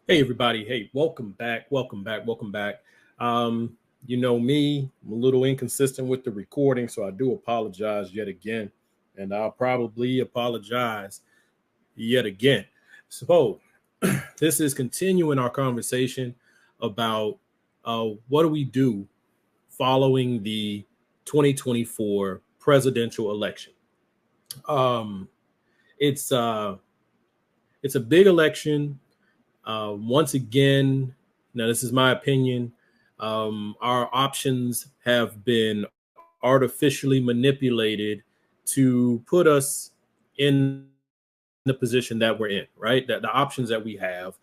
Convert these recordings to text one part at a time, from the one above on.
Hey everybody. Hey, welcome back. Welcome back. Welcome back. You know me, I'm a little inconsistent with the recording, so I do apologize yet again. And I'll probably apologize yet again. So this is continuing our conversation about what do we do following the 2024 presidential election. Um, it's uh, it's a big election. Once again, now this is my opinion. Our options have been artificially manipulated to put us in the position that we're in, right? That the options that we have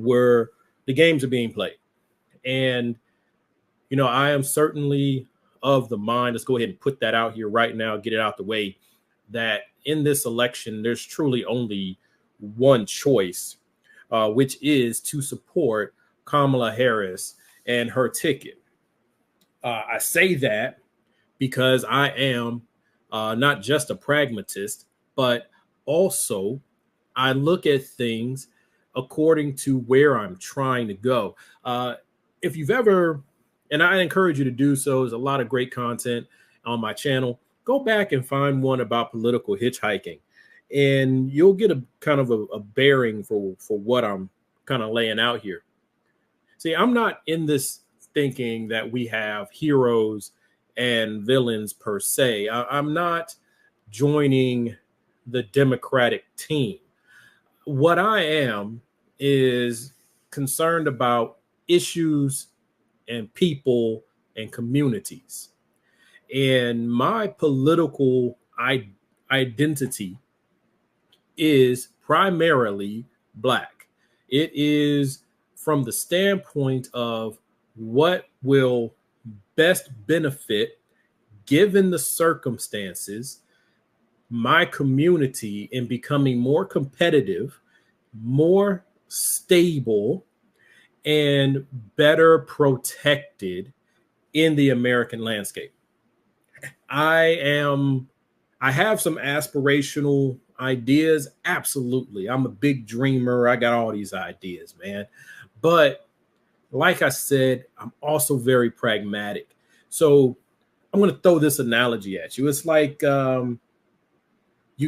where the games are being played. And, I am certainly of the mind, let's go ahead and put that out here right now, get it out the way, that in this election, there's truly only one choice, which is to support Kamala Harris and her ticket. I say that because I am not just a pragmatist, but also I look at things according to where I'm trying to go. If you've ever, and I encourage you to do so, there's a lot of great content on my channel. Go back and find one about political hitchhiking, and you'll get a kind of a bearing for what I'm kind of laying out here. See, I'm not in this thinking that we have heroes and villains per se. I'm not joining the Democratic team. What I am is concerned about issues and people and communities. And my political identity is primarily Black. It is from the standpoint of what will best benefit, given the circumstances, my community in becoming more competitive, more stable, and better protected in the American landscape. I am I have some aspirational ideas. Absolutely. I'm a big dreamer. I got all these ideas, man. But like I said, I'm also very pragmatic. So I'm going to throw this analogy at you. It's like you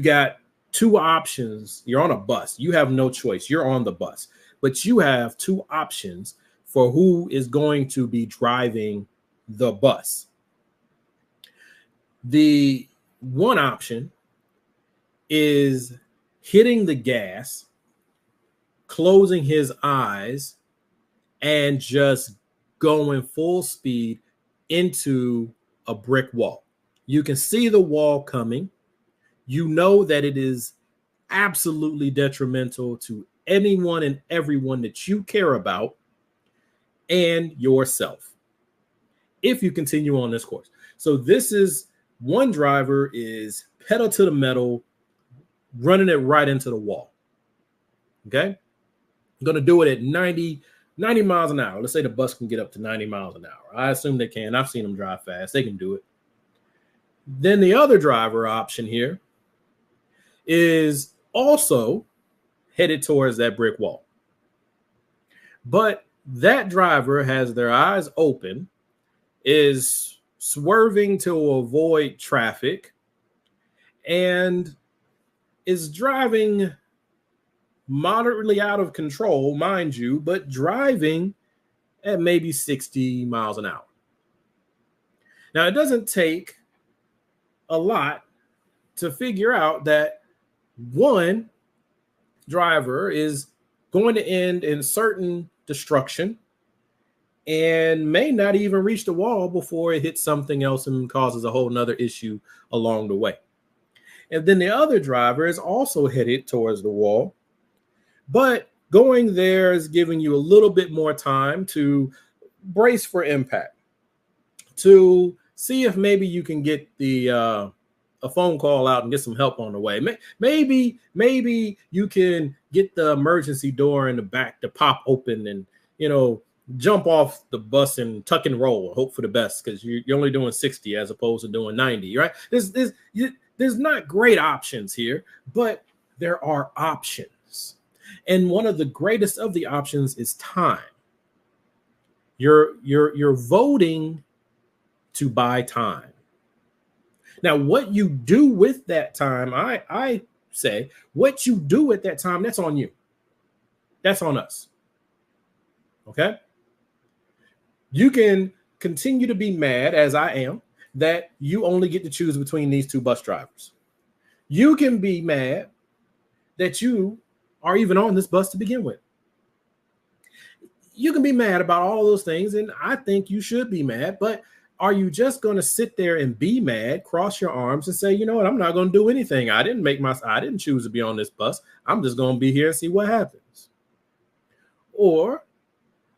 got two options. You're on a bus. You have no choice. You're on the bus, but you have two options for who is going to be driving the bus. The one option is hitting the gas, closing his eyes, and just going full speed into a brick wall. You can see the wall coming. You know that it is absolutely detrimental to anyone and everyone that you care about and yourself if you continue on this course. So this is one driver is pedal to the metal, running it right into the wall. Okay. I'm going to do it at 90 miles an hour. Let's say the bus can get up to 90 miles an hour. I assume they can. I've seen them drive fast. They can do it. Then the other driver option here is also headed towards that brick wall. But that driver has their eyes open, is swerving to avoid traffic, and is driving moderately out of control, mind you, but driving at maybe 60 miles an hour. Now, it doesn't take a lot to figure out that one driver is going to end in certain destruction and may not even reach the wall before it hits something else and causes a whole nother issue along the way. And then the other driver is also headed towards the wall, but going there is giving you a little bit more time to brace for impact, to see if maybe you can get the a phone call out and get some help on the way. Maybe you can get the emergency door in the back to pop open and jump off the bus and tuck and roll. Hope for the best because you're only doing 60 as opposed to doing 90. Right? There's not great options here, but there are options. And one of the greatest of the options is time. You're voting to buy time. Now, what you do with that time, I say, what you do at that time, that's on you. That's on us. Okay? You can continue to be mad, as I am, that you only get to choose between these two bus drivers. You can be mad that you are even on this bus to begin with. You can be mad about all those things, and I think you should be mad, but are you just going to sit there and be mad, cross your arms, and say, you know what, I'm not going to do anything. I didn't choose to be on this bus. I'm just going to be here and see what happens. Or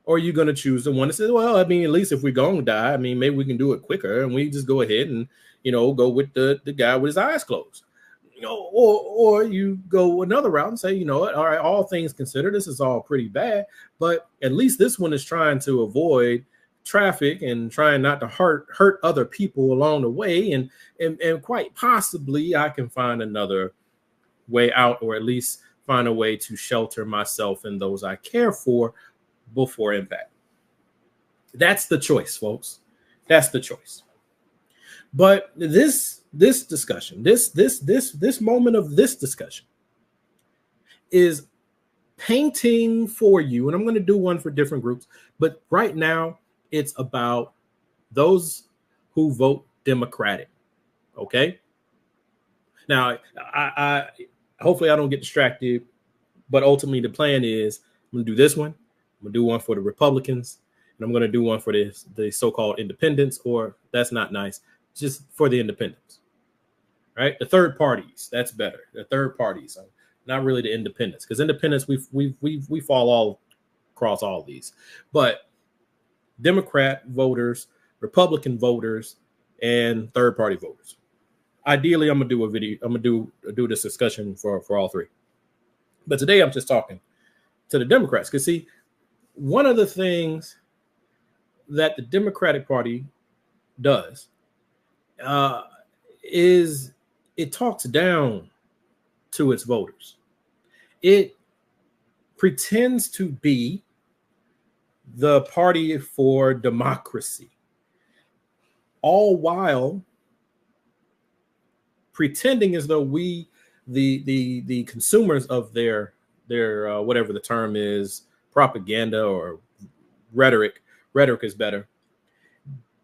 are you going to choose the one that says, well, I mean, at least if we're going to die, I mean, maybe we can do it quicker, and we just go ahead and, go with the guy with his eyes closed. Or you go another route and say, you know what, all right, all things considered, this is all pretty bad, but at least this one is trying to avoid traffic and trying not to hurt other people along the way, and quite possibly I can find another way out, or at least find a way to shelter myself and those I care for before impact. That's the choice, folks. That's the choice. But this discussion, this moment of this discussion is painting for you, and I'm going to do one for different groups, but right now it's about those who vote Democratic. Okay. Now, I hopefully I don't get distracted, but ultimately the plan is I'm going to do this one. I'm going to do one for the Republicans, and I'm going to do one for the so-called independents, or that's not nice, just for the independents, right? The third parties, that's better. The third parties, not really the independents, because independents, we fall all across all of these, but Democrat voters, Republican voters, and third party voters. Ideally, I'm gonna do a video. I'm gonna do this discussion for all three. But today I'm just talking to the Democrats, because see, one of the things that the Democratic Party does is it talks down to its voters. It pretends to be the party for democracy, all while pretending as though we, the consumers of their whatever the term is, propaganda or rhetoric is better,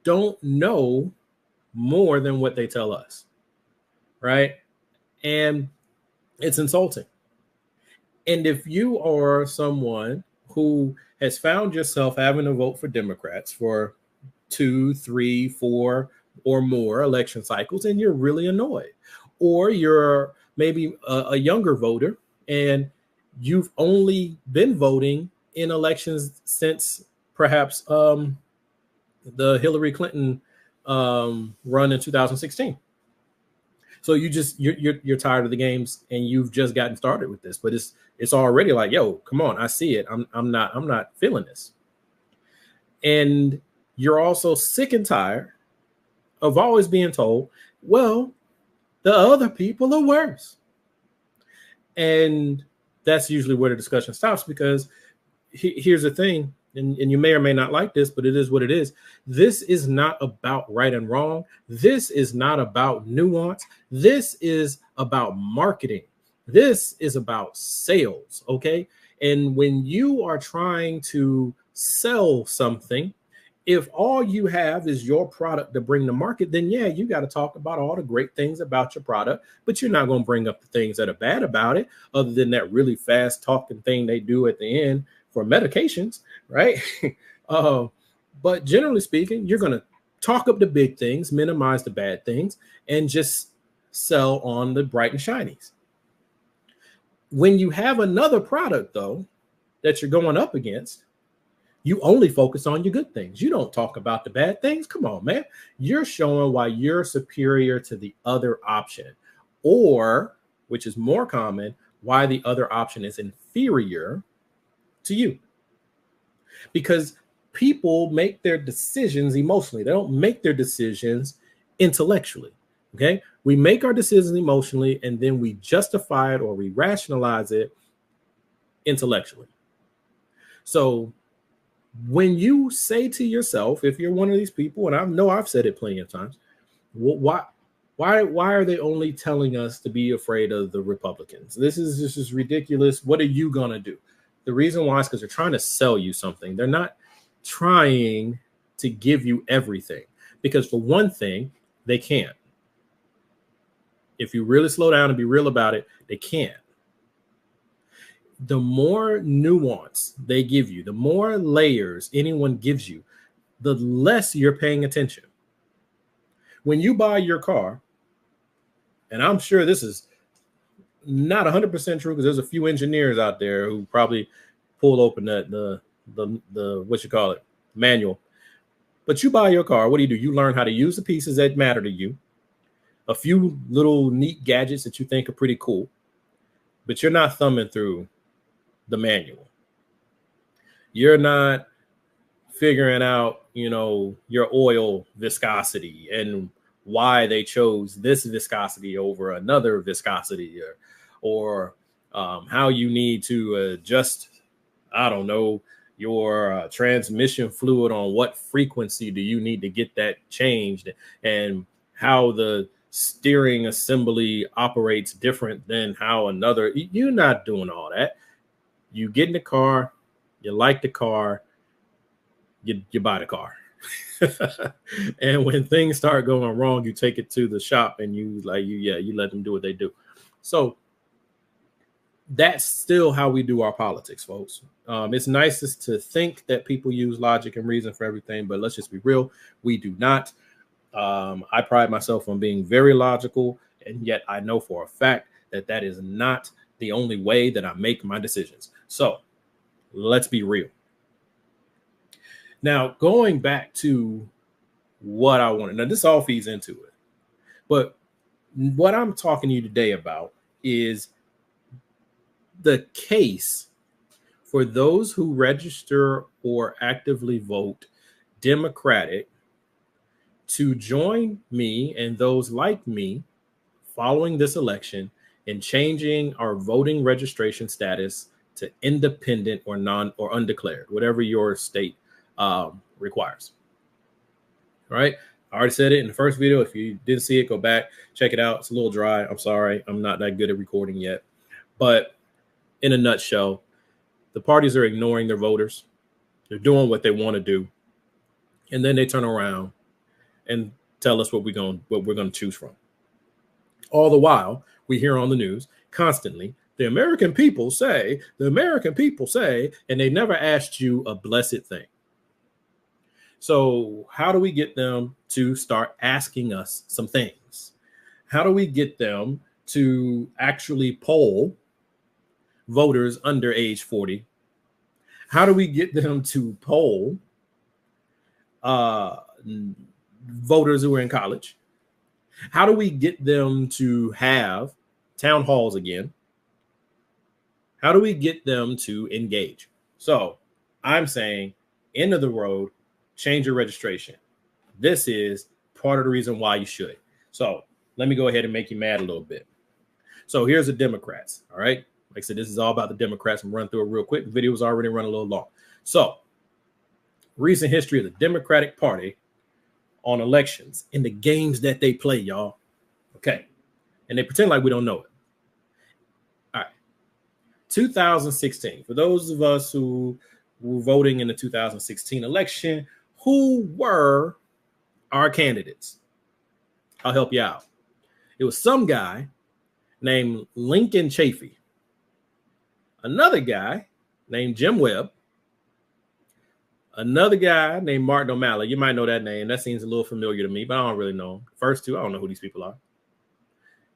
don't know more than what they tell us, right? And it's insulting. And if you are someone who has found yourself having to vote for Democrats for 2, 3, 4 or more election cycles, and you're really annoyed, or you're maybe a younger voter and you've only been voting in elections since perhaps the Hillary Clinton run in 2016. So you're tired of the games, and you've just gotten started with this, but it's already like, yo, come on, I see it. I'm not feeling this. And you're also sick and tired of always being told, well, the other people are worse. And that's usually where the discussion stops, because here's the thing, and you may or may not like this, but it is what it is. This is not about right and wrong. This is not about nuance. This is about marketing. This is about sales, okay? And when you are trying to sell something, if all you have is your product to bring to market, then yeah, you got to talk about all the great things about your product, but you're not going to bring up the things that are bad about it, other than that really fast talking thing they do at the end for medications, right? But generally speaking, you're going to talk up the big things, minimize the bad things, and just sell on the bright and shinies. When you have another product, though, that you're going up against, you only focus on your good things. You don't talk about the bad things. Come on, man. You're showing why you're superior to the other option, or, which is more common, why the other option is inferior to you. Because people make their decisions emotionally. They don't make their decisions intellectually. Okay. We make our decisions emotionally, and then we justify it or we rationalize it intellectually. So when you say to yourself, if you're one of these people, and I know I've said it plenty of times, why are they only telling us to be afraid of the Republicans? This is ridiculous. What are you gonna do? The reason why is because they're trying to sell you something. They're not trying to give you everything, because for one thing, they can't. If you really slow down and be real about it, they can't. The more nuance they give you, the more layers anyone gives you, the less you're paying attention. When you buy your car, and I'm sure this is not 100% true because there's a few engineers out there who probably pull open the what you call it, manual. But you buy your car, what do? You learn how to use the pieces that matter to you, a few little neat gadgets that you think are pretty cool, but you're not thumbing through the manual. You're not figuring out, your oil viscosity and why they chose this viscosity over another viscosity, or how you need to adjust, I don't know, your transmission fluid, on what frequency do you need to get that changed, and how the steering assembly operates different than how another. You're not doing all that. You get in the car, you like the car, you buy the car. And when things start going wrong, you take it to the shop and you let them do what they do. So that's still how we do our politics, folks. It's nicest to think that people use logic and reason for everything, but let's just be real. We do not. I pride myself on being very logical, and yet I know for a fact that is not the only way that I make my decisions. So let's be real. Now, going back to what I wanted. Now, this all feeds into it. But what I'm talking to you today about is the case for those who register or actively vote Democratic to join me and those like me following this election in changing our voting registration status to independent or undeclared, whatever your state requires. All right. I already said it in the first video. If you didn't see it, go back, check it out. It's a little dry. I'm sorry. I'm not that good at recording yet. But in a nutshell, the parties are ignoring their voters. They're doing what they want to do. And then they turn around and tell us what we're going to choose from. All the while, we hear on the news constantly, the American people say, and they never asked you a blessed thing. So how do we get them to start asking us some things? How do we get them to actually poll voters under age 40? How do we get them to poll voters who are in college? How do we get them to have town halls again? How do we get them to engage? So I'm saying, end of the road, change your registration. This is part of the reason why you should. So let me go ahead and make you mad a little bit. So here's the Democrats. All right. Like I said, this is all about the Democrats. I'm running through it real quick. The video was already running a little long. So recent history of the Democratic Party on elections and the games that they play, y'all. Okay. And they pretend like we don't know it. All right. 2016. For those of us who were voting in the 2016 election, who were our candidates? I'll help you out. It was some guy named Lincoln Chafee, another guy named Jim Webb, another guy named Martin O'Malley. You might know that name. That seems a little familiar to me, but I don't really know him. First two, I don't know who these people are.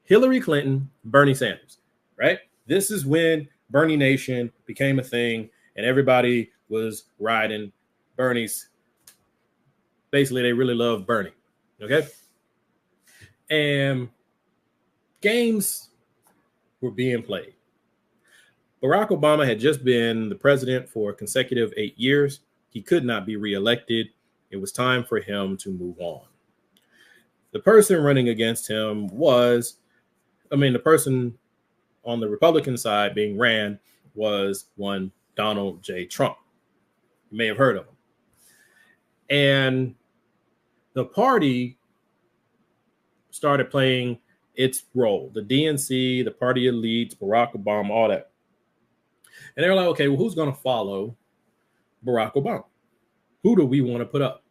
Hillary Clinton, Bernie Sanders, right? This is when Bernie Nation became a thing and everybody was riding Bernie's. Basically, they really love Bernie, okay? And games were being played. Barack Obama had just been the president for a consecutive 8 years. He could not be reelected. It was time for him to move on. The person running against him the person on the Republican side being ran was one Donald J. Trump. You may have heard of him. And the party started playing its role. The DNC, the party elites, Barack Obama, all that. And they were like, okay, well, who's going to follow Barack Obama? Who do we want to put up?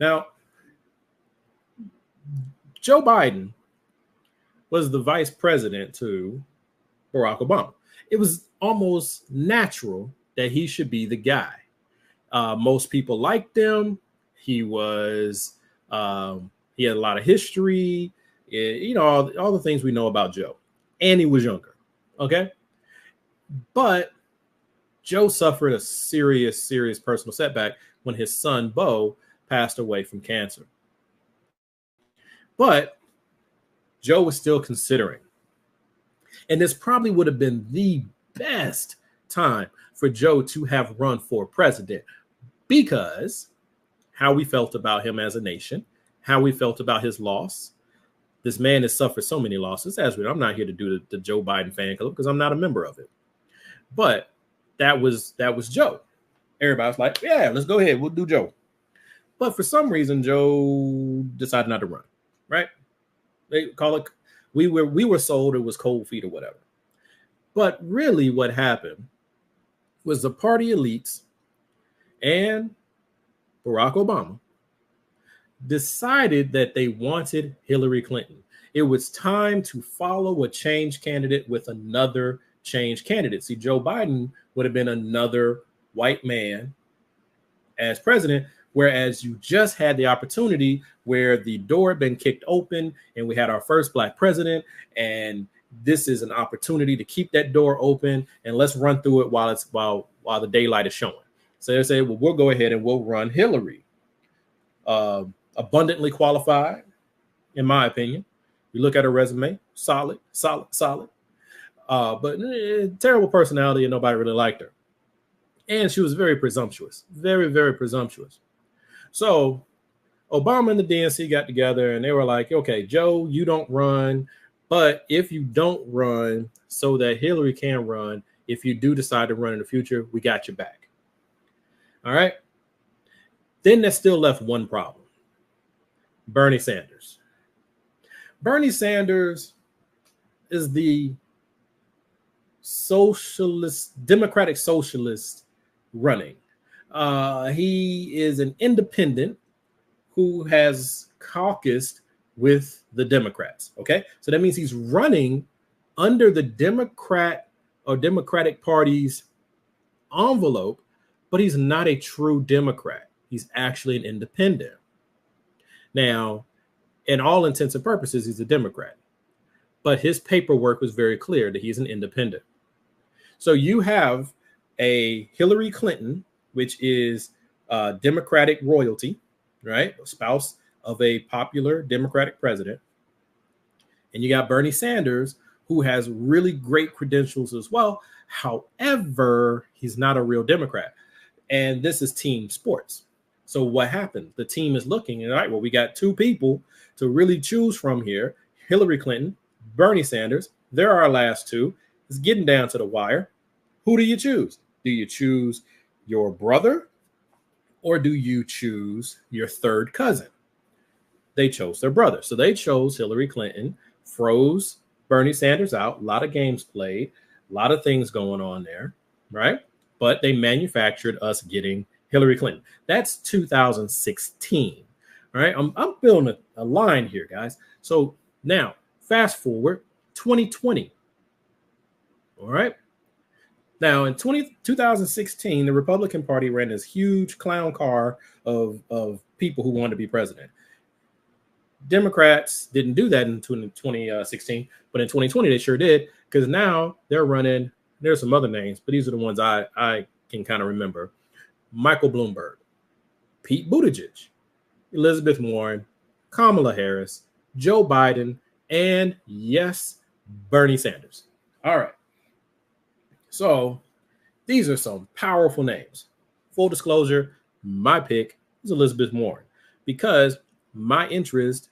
Now, Joe Biden was the vice president to Barack Obama. It was almost natural that he should be the guy. Most people liked him. He was, he had a lot of history, you know, all the things we know about Joe. And he was younger. Okay. But Joe suffered a serious personal setback when his son, Beau, passed away from cancer. But Joe was still considering. And this probably would have been the best time for Joe to have run for president, because how we felt about him as a nation, how we felt about his loss. This man has suffered so many losses. As we know, I'm not here to do the Joe Biden fan club because I'm not a member of it. But that was Joe. Everybody's like, yeah, let's go ahead. We'll do Joe. But for some reason, Joe decided not to run, right? They call it, we were sold it was cold feet or whatever. But really what happened was the party elites and Barack Obama decided that they wanted Hillary Clinton. It was time to follow a change candidate with another change candidate. See, Joe Biden would have been another white man as president, whereas you just had the opportunity where the door had been kicked open and we had our first black president, and this is an opportunity to keep that door open and let's run through it while the daylight is showing. So they say, well, we'll go ahead and we'll run Hillary. Abundantly qualified, in my opinion. You look at her resume, solid. But terrible personality, and nobody really liked her. And she was very presumptuous, very presumptuous. So Obama and the DNC got together and they were like, okay, Joe, you don't run. But if you don't run so that Hillary can run, if you do decide to run in the future, we got your back. All right. Then that still left one problem. Bernie Sanders. Bernie Sanders is the democratic socialist running. He is an independent who has caucused with the Democrats. Okay. So that means he's running under the Democrat or Democratic Party's envelope, but he's not a true Democrat. He's actually an independent. Now, in all intents and purposes, he's a Democrat, but his paperwork was very clear that he's an independent. So you have a Hillary Clinton, which is Democratic royalty, right? A spouse of a popular Democratic president. And you got Bernie Sanders, who has really great credentials as well. However, he's not a real Democrat. And this is team sports. So what happened? The team is looking, and all right, well, we got two people to really choose from here. Hillary Clinton, Bernie Sanders. They're our last two. It's getting down to the wire. Who do you choose? Do you choose your brother or do you choose your third cousin? They chose their brother. So they chose Hillary Clinton, froze Bernie Sanders out. A lot of games played, a lot of things going on there, right? But they manufactured us getting Hillary Clinton. That's 2016. All right. I'm building a line here, guys. So now fast forward 2020. All right. Now in 2016, the Republican Party ran this huge clown car of people who wanted to be president. Democrats didn't do that in 2016, but in 2020, they sure did, because now they're running. There's some other names, but these are the ones I can kind of remember. Michael Bloomberg, Pete Buttigieg, Elizabeth Warren, Kamala Harris, Joe Biden, and yes, Bernie Sanders. All right. So these are some powerful names. Full disclosure, my pick is Elizabeth Warren, because my interest,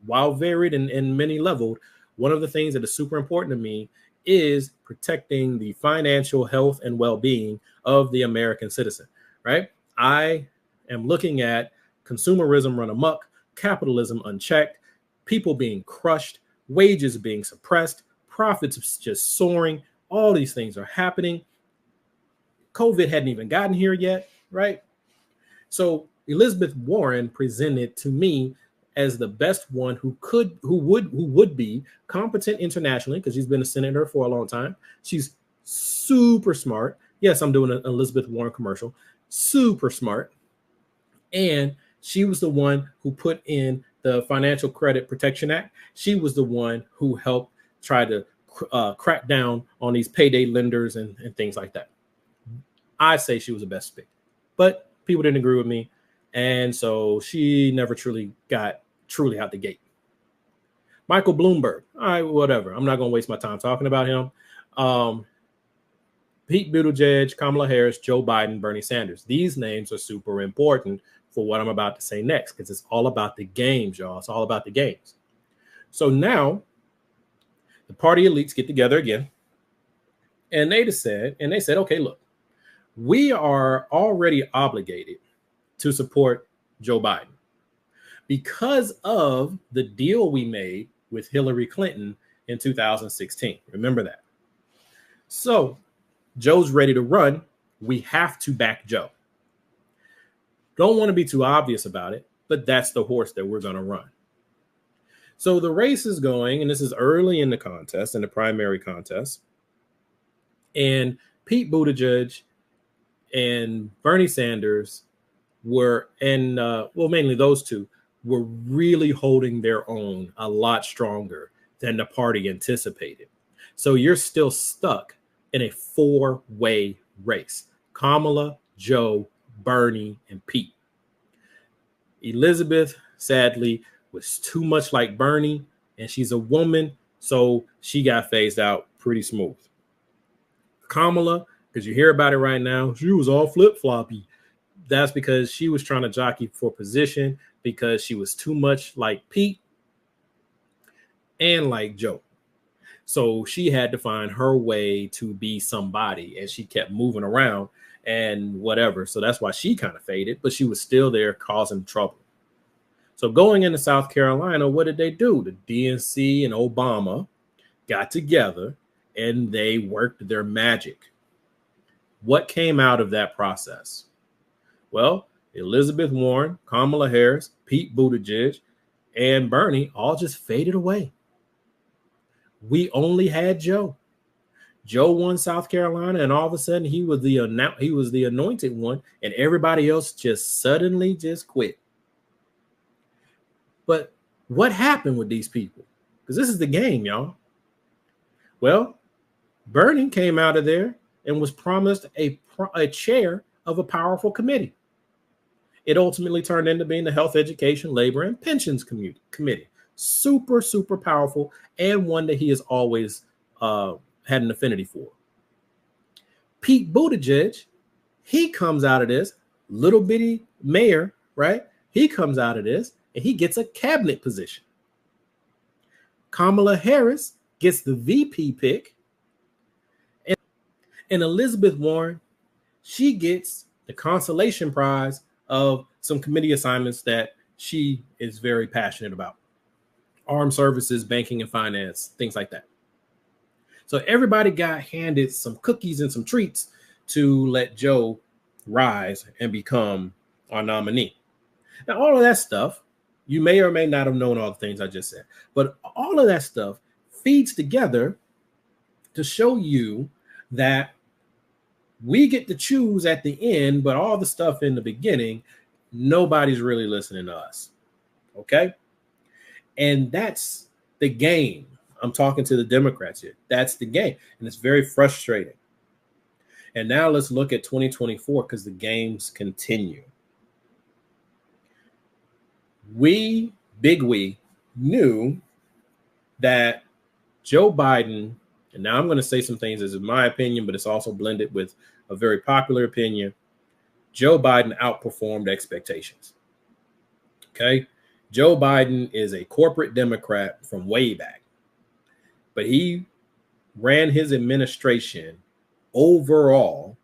while varied and many leveled, one of the things that is super important to me is protecting the financial health and well-being of the American citizen, right? I am looking at consumerism run amok, capitalism unchecked, people being crushed, wages being suppressed, profits just soaring. All these things are happening. COVID hadn't even gotten here yet, right? So Elizabeth Warren presented to me as the best one who would be competent internationally, because she's been a senator for a long time. She's super smart. Yes, I'm doing an Elizabeth Warren commercial. Super smart. And she was the one who put in the Financial Credit Protection Act. She was the one who helped try to crack down on these payday lenders and things like that. I say she was the best pick, but people didn't agree with me. And so she never got out the gate. Michael Bloomberg. All right, whatever. I'm not going to waste my time talking about him. Pete Buttigieg, Kamala Harris, Joe Biden, Bernie Sanders. These names are super important for what I'm about to say next, because it's all about the games, y'all. It's all about the games. So now the party elites get together again, and they said, okay, look, we are already obligated to support Joe Biden because of the deal we made with Hillary Clinton in 2016. Remember that. So Joe's ready to run. We have to back Joe. Don't want to be too obvious about it, but that's the horse that we're going to run. So the race is going, and this is early in the contest, in the primary contest. And Pete Buttigieg and Bernie Sanders were, mainly those two, were really holding their own a lot stronger than the party anticipated. So you're still stuck in a four-way race: Kamala, Joe, Bernie, and Pete. Elizabeth, sadly, was too much like Bernie, and she's a woman, so she got phased out pretty smooth. Kamala, because you hear about it right now, she was all flip-floppy. That's because she was trying to jockey for position because she was too much like Pete and like Joe. So she had to find her way to be somebody, and she kept moving around and whatever. So that's why she kind of faded, but she was still there causing trouble. So going into South Carolina, what did they do? The DNC and Obama got together and they worked their magic. What came out of that process? Well, Elizabeth Warren, Kamala Harris, Pete Buttigieg, and Bernie all just faded away. We only had Joe. Joe won South Carolina, and all of a sudden he was the anointed one, and everybody else just suddenly just quit. But what happened with these people? Because this is the game, y'all. Well, Bernie came out of there and was promised a chair of a powerful committee. It ultimately turned into being the Health, Education, Labor, and Pensions Committee. Super, super powerful, and one that he has always had an affinity for. Pete Buttigieg, he comes out of this, little bitty mayor, right? He comes out of this and he gets a cabinet position. Kamala Harris gets the VP pick. And Elizabeth Warren, she gets the consolation prize of some committee assignments that she is very passionate about. Armed services, banking and finance, things like that. So everybody got handed some cookies and some treats to let Joe rise and become our nominee. Now, all of that stuff, you may or may not have known all the things I just said, but all of that stuff feeds together to show you that we get to choose at the end, but all the stuff in the beginning, nobody's really listening to us. Okay? And that's the game. I'm talking to the Democrats here. That's the game. And it's very frustrating. And now let's look at 2024 because the games continue. We knew that Joe Biden, and now I'm going to say some things as in my opinion, but it's also blended with a very popular opinion. Joe Biden outperformed expectations. Okay? Joe Biden is a corporate Democrat from way back, but he ran his administration overall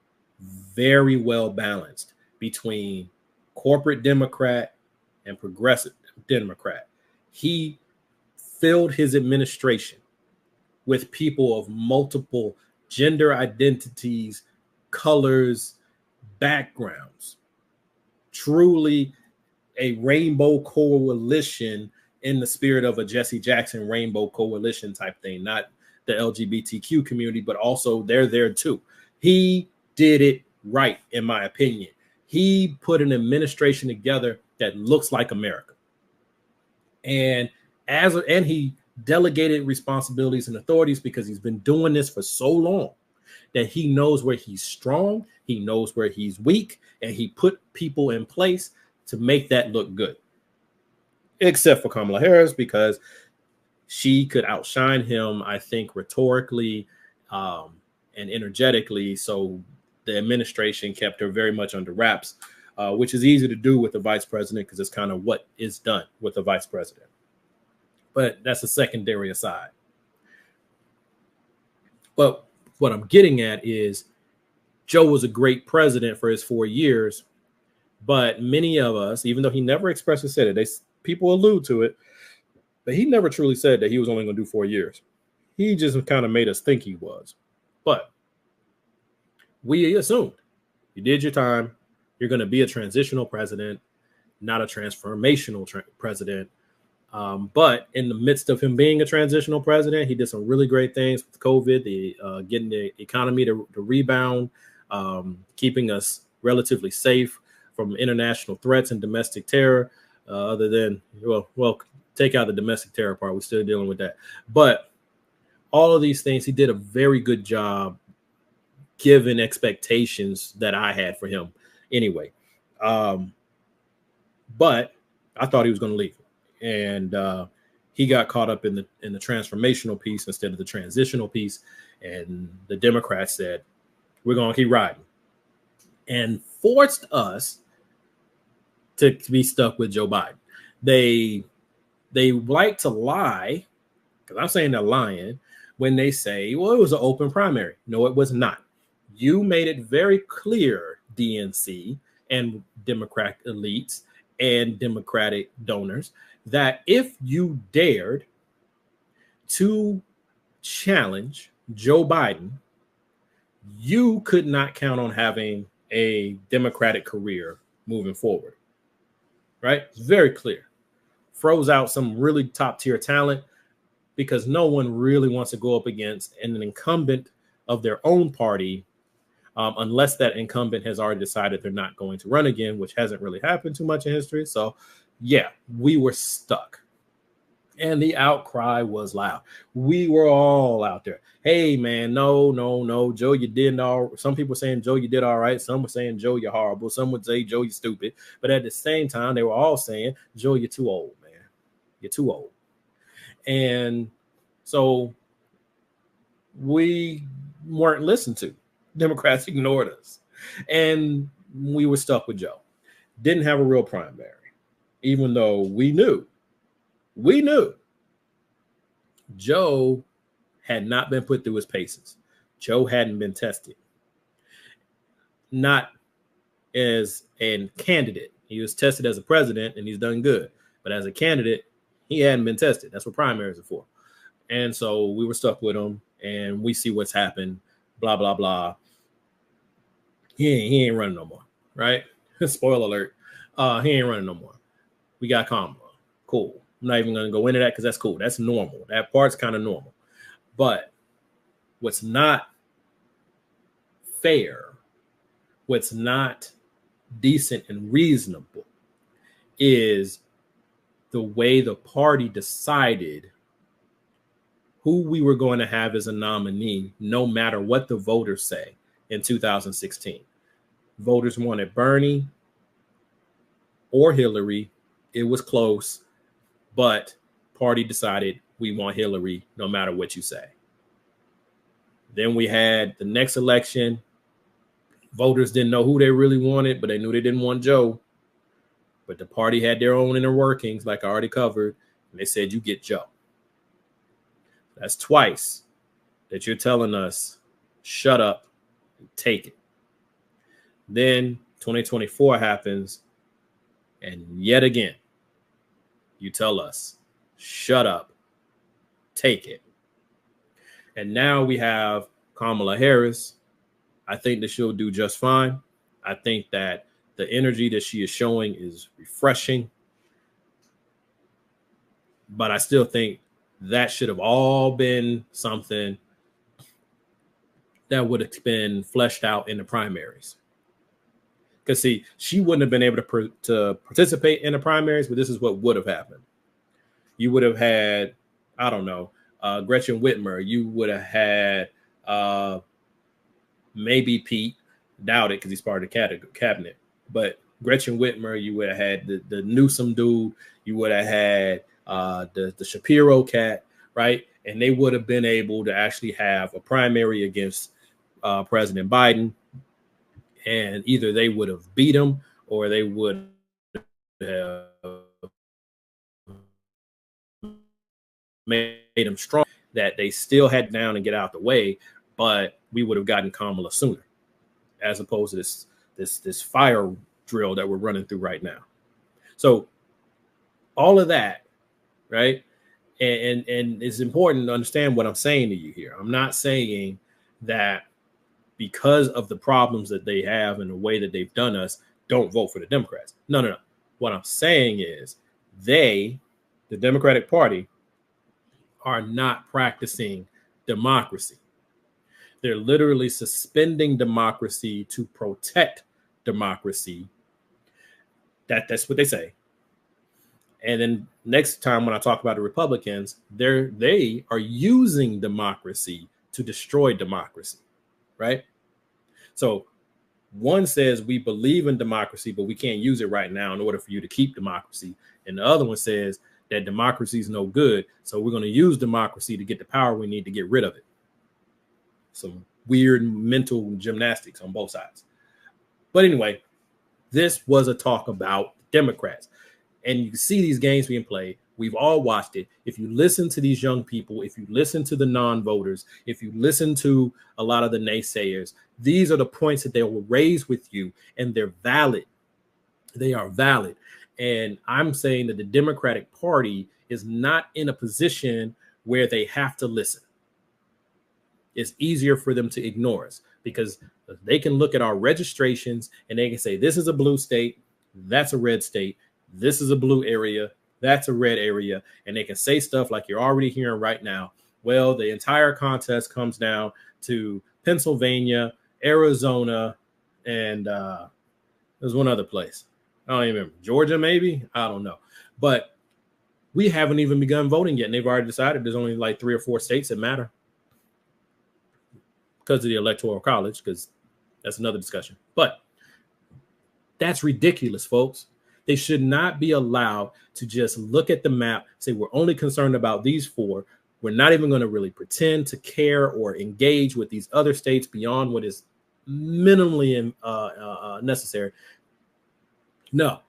very well balanced between corporate Democrat and progressive Democrat. He filled his administration with people of multiple gender identities, colors, backgrounds. Truly a rainbow coalition in the spirit of a Jesse Jackson rainbow coalition type thing, not the LGBTQ community, but also they're there too. He did it right, in my opinion. He put an administration together that looks like America. And he delegated responsibilities and authorities because he's been doing this for so long that he knows where he's strong, he knows where he's weak, and he put people in place to make that look good. Except for Kamala Harris, because she could outshine him, I think, rhetorically and energetically. So the administration kept her very much under wraps, which is easy to do with the vice president because it's kind of what is done with the vice president. But that's a secondary aside. But what I'm getting at is Joe was a great president for his 4 years, but many of us, even though he never expressly said it, people allude to it, but he never truly said that he was only going to do 4 years. He just kind of made us think he was. But we assumed you did your time. You're going to be a transitional president, not a transformational president. But in the midst of him being a transitional president, he did some really great things with COVID, getting the economy to rebound, keeping us relatively safe from international threats and domestic terror. Other than, well, take out the domestic terror part. We're still dealing with that. But all of these things, he did a very good job given expectations that I had for him anyway. But I thought he was going to leave. And he got caught up in the transformational piece instead of the transitional piece. And the Democrats said, we're going to keep riding. And forced us to be stuck with Joe Biden. They like to lie, because I'm saying they're lying, when they say, well, it was an open primary. No, it was not. You made it very clear, DNC and Democrat elites and Democratic donors, that if you dared to challenge Joe Biden, you could not count on having a Democratic career moving forward. Right? It's very clear. Froze out some really top tier talent because no one really wants to go up against an incumbent of their own party unless that incumbent has already decided they're not going to run again, which hasn't really happened too much in history. So, yeah, we were stuck. And the outcry was loud. We were all out there. Hey, man, no, Joe, you did all. Some people saying, Joe, you did all right. Some were saying, Joe, you're horrible. Some would say, Joe, you're stupid. But at the same time, they were all saying, Joe, you're too old, man. You're too old. And so we weren't listened to. Democrats ignored us. And we were stuck with Joe. Didn't have a real primary, even though we knew Joe had not been put through his paces. Joe hadn't been tested. Not as a candidate. He was tested as a president and he's done good. But as a candidate, he hadn't been tested. That's what primaries are for. And so we were stuck with him and we see what's happened. Blah, blah, blah. He ain't running no more. Right? Spoiler alert. He ain't running no more. We got Kamala. Cool. I'm not even going to go into that because that's cool. That's normal. That part's kind of normal. But what's not fair, what's not decent and reasonable is the way the party decided who we were going to have as a nominee, no matter what the voters say in 2016. Voters wanted Bernie or Hillary. It was close. But party decided we want Hillary no matter what you say. Then we had the next election. Voters didn't know who they really wanted, but they knew they didn't want Joe. But the party had their own inner workings, like I already covered. And they said, you get Joe. That's twice that you're telling us, shut up and take it. Then 2024 happens, and yet again, you tell us, shut up, take it. And now we have Kamala Harris. I think that she'll do just fine. I think that the energy that she is showing is refreshing. But I still think that should have all been something that would have been fleshed out in the primaries. Because, see, she wouldn't have been able to participate in the primaries, but this is what would have happened. You would have had, I don't know, Gretchen Whitmer. You would have had maybe Pete. Doubt it because he's part of the cabinet. But Gretchen Whitmer, you would have had the Newsom dude. You would have had the Shapiro cat, right? And they would have been able to actually have a primary against President Biden. And either they would have beat him or they would have made him strong, that they still had down and get out the way, but we would have gotten Kamala sooner, as opposed to this fire drill that we're running through right now. So all of that, right? And it's important to understand what I'm saying to you here. I'm not saying that because of the problems that they have and the way that they've done us, don't vote for the Democrats. No. What I'm saying is the Democratic Party, are not practicing democracy. They're literally suspending democracy to protect democracy. That's what they say. And then next time when I talk about the Republicans, they are using democracy to destroy democracy, right? So one says we believe in democracy, but we can't use it right now in order for you to keep democracy. And the other one says that democracy is no good, so we're going to use democracy to get the power we need to get rid of it. Some weird mental gymnastics on both sides. But anyway, this was a talk about Democrats. And you can see these games being played. We've all watched it. If you listen to these young people, if you listen to the non-voters, if you listen to a lot of the naysayers, these are the points that they will raise with you, and they're valid. They are valid. And I'm saying that the Democratic Party is not in a position where they have to listen. It's easier for them to ignore us because they can look at our registrations and they can say, this is a blue state, that's a red state, this is a blue area, that's a red area. And they can say stuff like you're already hearing right now. Well, the entire contest comes down to Pennsylvania, Arizona, and there's one other place. I don't even remember. Georgia, maybe? I don't know. But we haven't even begun voting yet. And they've already decided there's only like 3 or 4 states that matter because of the Electoral College, because that's another discussion. But that's ridiculous, folks. They should not be allowed to just look at the map, say we're only concerned about these 4. We're not even going to really pretend to care or engage with these other states beyond what is minimally necessary. No,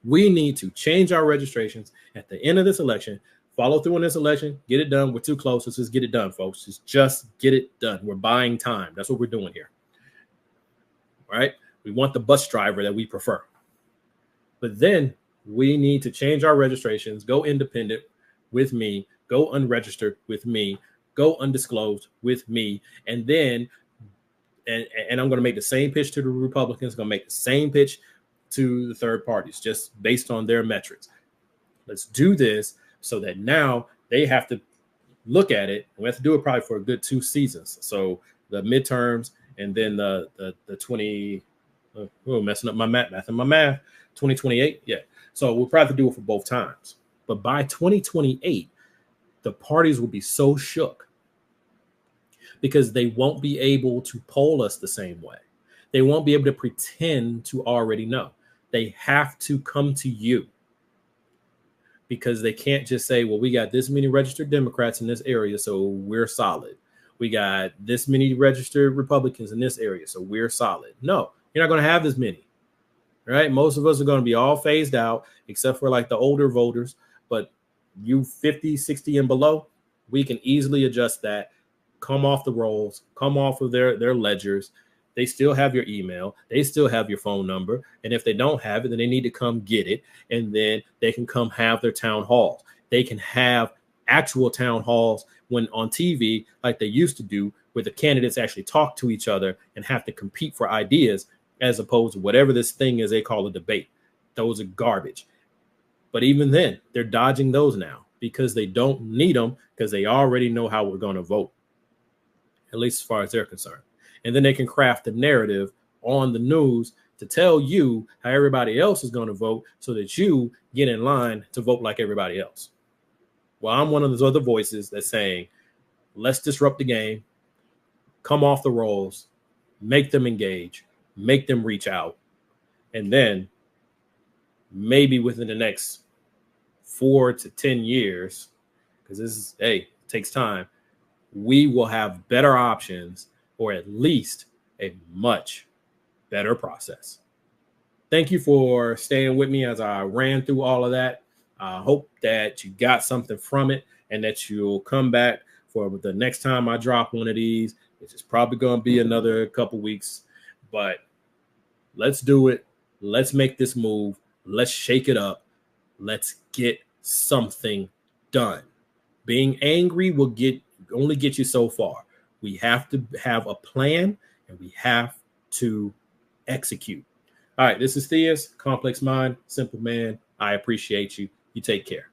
we need to change our registrations at the end of this election, follow through on this election, get it done. We're too close. Let's just get it done, folks. Just get it done. We're buying time. That's what we're doing here. All right. We want the bus driver that we prefer. But then we need to change our registrations, go independent with me, go unregistered with me, go undisclosed with me. And then, and I'm going to make the same pitch to the Republicans, going to make the same pitch to the third parties, just based on their metrics. Let's do this so that now they have to look at it. We have to do it probably for a good 2 seasons. So the midterms and then the 20, messing up my math, 2028. Yeah. So we'll probably do it for both times. But by 2028, the parties will be so shook because they won't be able to poll us the same way. They won't be able to pretend to already know. They have to come to you because they can't just say, well, we got this many registered Democrats in this area, so we're solid. We got this many registered Republicans in this area, so we're solid. No, you're not going to have this many, right? Most of us are going to be all phased out, except for like the older voters. But you 50, 60 and below, we can easily adjust that come off the rolls, come off of their ledgers. They still have your email. They still have your phone number. And if they don't have it, then they need to come get it. And then they can come have their town halls. They can have actual town halls when on TV, like they used to do, where the candidates actually talk to each other and have to compete for ideas, as opposed to whatever this thing is they call a debate. Those are garbage. But even then, they're dodging those now because they don't need them, because they already know how we're going to vote, at least as far as they're concerned. And then they can craft the narrative on the news to tell you how everybody else is going to vote so that you get in line to vote like everybody else. Well, I'm one of those other voices that's saying, let's disrupt the game, come off the rolls, make them engage, make them reach out. And then maybe within the next 4 to 10 years, because this is, it takes time, we will have better options, or at least a much better process. Thank you for staying with me as I ran through all of that. I hope that you got something from it and that you'll come back for the next time I drop one of these, which is probably going to be another couple weeks. But let's do it. Let's make this move. Let's shake it up. Let's get something done. Being angry will only get you so far. We have to have a plan, and we have to execute. All right, this is Theus, Complex Mind, Simple Man. I appreciate you. You take care.